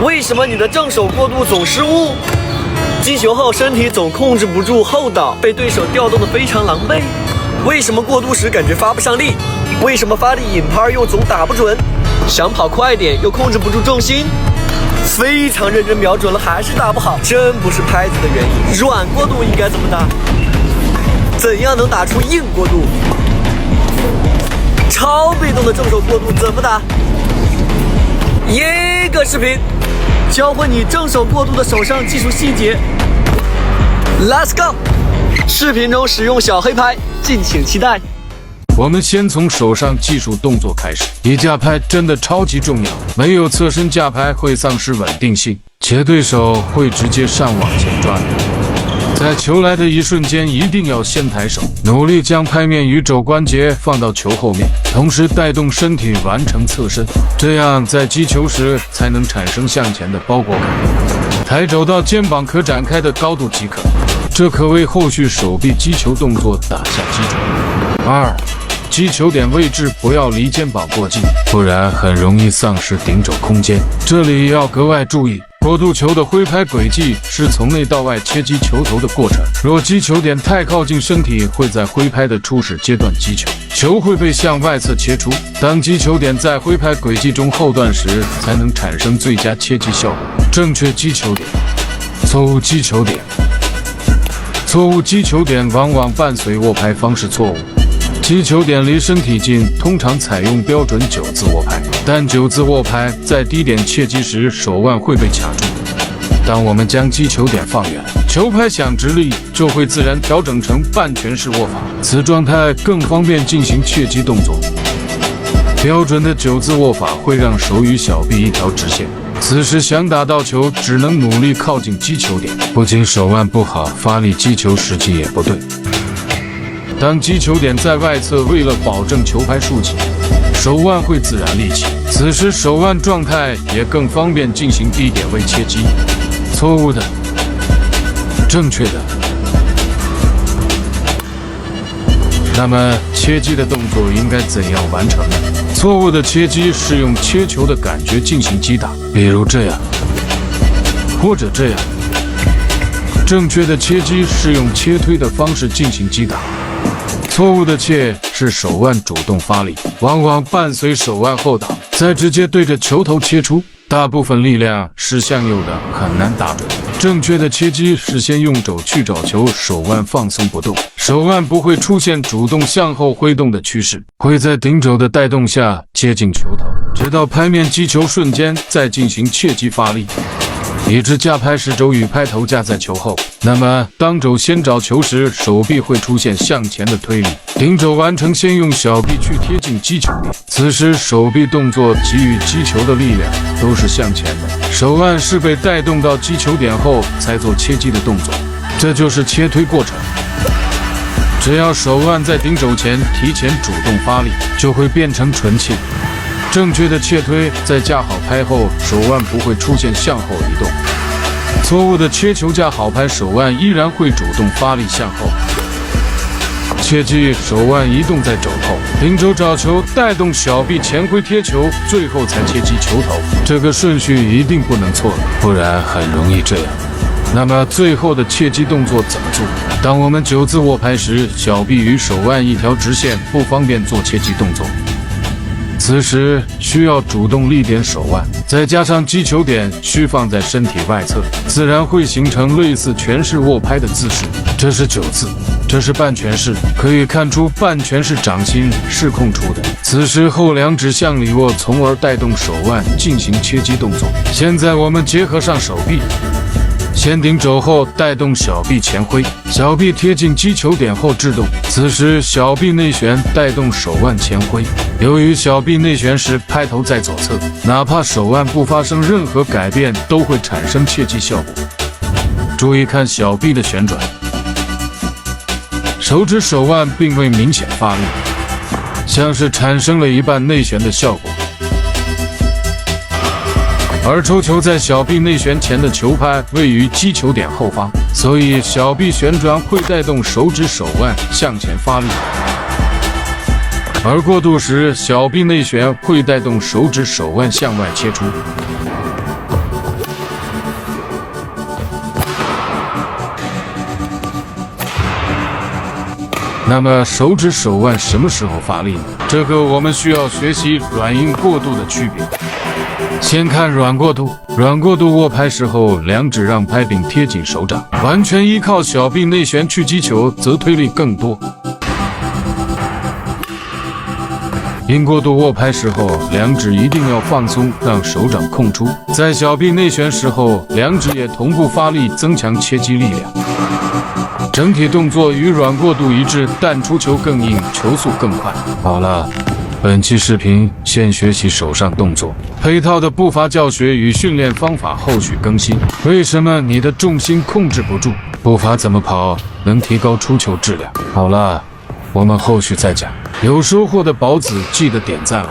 为什么你的正手过渡总失误？击球后身体总控制不住后倒，被对手调动得非常狼狈。为什么过渡时感觉发不上力？为什么发力引拍又总打不准？想跑快点又控制不住重心。非常认真瞄准了还是打不好，真不是拍子的原因。软过渡应该怎么打？怎样能打出硬过渡？超被动的正手过渡怎么打？一个视频教会你正手过渡的手上技术细节。Let's go！ 视频中使用小黑拍，敬请期待。我们先从手上技术动作开始。低架拍真的超级重要，没有侧身架拍会丧失稳定性，且对手会直接上往前抓。在球来的一瞬间，一定要先抬手，努力将拍面与肘关节放到球后面，同时带动身体完成侧身，这样在击球时才能产生向前的包裹感。抬肘到肩膀可展开的高度即可，这可为后续手臂击球动作打下基础。2. 击球点位置不要离肩膀过近，不然很容易丧失顶肘空间。这里要格外注意，过渡球的挥拍轨迹是从内到外切击球头的过程。若击球点太靠近身体，会在挥拍的初始阶段击球，球会被向外侧切出。当击球点在挥拍轨迹中后段时，才能产生最佳切击效果。正确击球点，错误击球点。错误击球点往往伴随握拍方式错误。击球点离身体近，通常采用标准9字握拍，但9字握拍在低点切击时，手腕会被卡住。当我们将击球点放远，球拍想直立就会自然调整成半拳式握法，此状态更方便进行切击动作。标准的9字握法会让手与小臂一条直线，此时想打到球，只能努力靠近击球点，不仅手腕不好，发力击球时机也不对。当击球点在外侧，为了保证球拍竖起，手腕会自然立起，此时手腕状态也更方便进行低点位切击。错误的，正确的。那么切击的动作应该怎样完成呢？错误的切击是用切球的感觉进行击打，比如这样，或者这样。正确的切击是用切推的方式进行击打。错误的切是手腕主动发力，往往伴随手腕后倒，再直接对着球头切出，大部分力量是向右的，很难打准。正确的切击是先用肘去找球，手腕放松不动，手腕不会出现主动向后挥动的趋势，会在顶肘的带动下接近球头，直到拍面击球瞬间再进行切击发力。一直架拍时肘与拍头架在球后，那么当肘先找球时，手臂会出现向前的推力，顶肘完成先用小臂去贴近击球点，此时手臂动作给予击球的力量都是向前的，手腕是被带动到击球点后才做切击的动作，这就是切推过程。只要手腕在顶肘前提前主动发力，就会变成纯切。正确的切推在架好拍后，手腕不会出现向后移动。错误的切球架好拍，手腕依然会主动发力向后。切记手腕移动在肘后，顶肘找球，带动小臂前挥贴球，最后才切击球头。这个顺序一定不能错，不然很容易这样。那么最后的切击动作怎么做？当我们9字握拍时，小臂与手腕一条直线，不方便做切击动作。此时需要主动力点手腕，再加上击球点需放在身体外侧，自然会形成类似拳式握拍的姿势。这是9字，这是半拳式，可以看出半拳式掌心是空出的，此时后2指向里握，从而带动手腕进行切击动作。现在我们结合上手臂，先顶肘后带动小臂前挥，小臂贴近击球点后制动，此时小臂内旋带动手腕前挥。由于小臂内旋时拍头在左侧，哪怕手腕不发生任何改变，都会产生切击效果。注意看小臂的旋转，手指手腕并未明显发力，像是产生了一半内旋的效果。而抽球在小臂内旋前的球拍位于击球点后方，所以小臂旋转会带动手指手腕向前发力，而过渡时小臂内旋会带动手指手腕向外切出。那么手指手腕什么时候发力呢？这个我们需要学习软硬过度的区别。先看软过度，软过度握拍时候，两指让拍柄贴紧手掌，完全依靠小臂内旋去击球，则推力更多。硬过度握拍时候，两指一定要放松，让手掌空出。在小臂内旋时候，两指也同步发力，增强切击力量。整体动作与软过度一致，但出球更硬，球速更快。好了，本期视频先学习手上动作，配套的步伐教学与训练方法后续更新。为什么你的重心控制不住？步伐怎么跑能提高出球质量？好了，我们后续再讲。有收获的宝子记得点赞哦。